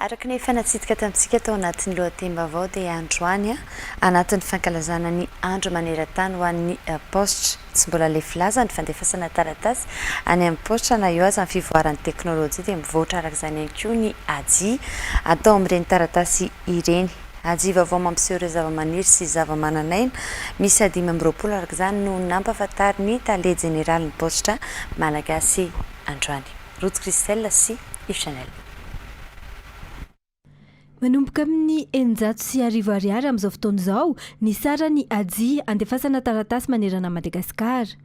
Araka ny fanatsidika tamintsika tao anatin'ny lohatenim-baovao dia androany anatin'ny fankalazana ny andro maneran-tany ho an'ny postra tsy mbola le filaza ny fandefasana taratasy any amin'ny postra na eo aza ny fivoaran'ny teknôlôjia dia mivoatra araka izany ihany koa ny aji atao amin'ireny taratasy ireny. Aji vaovao mampiseho ireo zava-maniry sy zava-mananaina misy 520 araka izany no nampahafantary ny tale jeneraly ny postra malagasy androany. Rojo Christelle sy Yves Chanel. Manomboka amin'ny 900 ariary amin'izao fotoana izao ny sara ny aji andefasana taratasy manerana Madagasikara.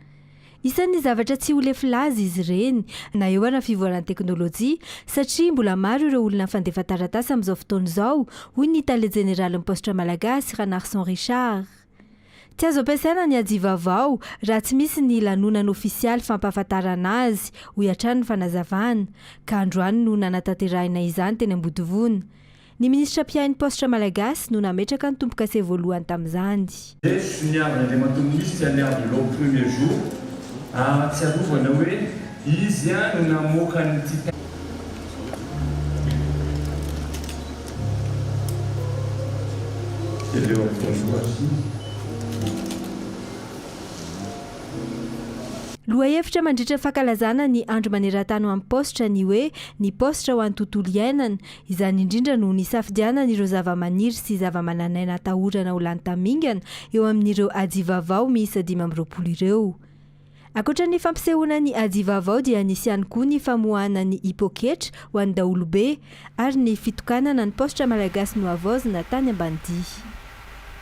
Isan'ny zavatra tsy ho lefilaza izy ireny na eo ana fivoaran'ny teknôlôjia satria mbola maro ireo olona fandefa taratasy amin'izao fotoana izao hoy ny tale jeneraly ny postra malagasy Ranarson Richard. Tsy azo ampiasaina ny aji vaovao raha tsy misy ny lanonana ofisialy fampahafantarana azy ho hatrany ny fanazavana ka androany no nanatanterahina izany teny Ambodivona. Ny ministra Piainy postra malagasy no nametraka ny tompo-kase voalohany tamin'izany. Tsy arovana hoe izy no namoaka ny Lohahevitra mandritra fankalazana ny andro maneran-tany ho amin'ny postra ny hoe ny postra ho an'ny tontolo iainana, izany indrindra no nisafidianana ireo zava-maniry sy zava-mananaina atahorana ho lany tamingana eo amin'ireo aji vaovao miisa 520 ireo. Ankoatra ny fampisehoana ny aji vaovao dia nisy ihany koa ny famoahana ny hipoketra ho an'ny daholobe ary ny fitokanana ny postra malagasy no avozina tany Ambanidia.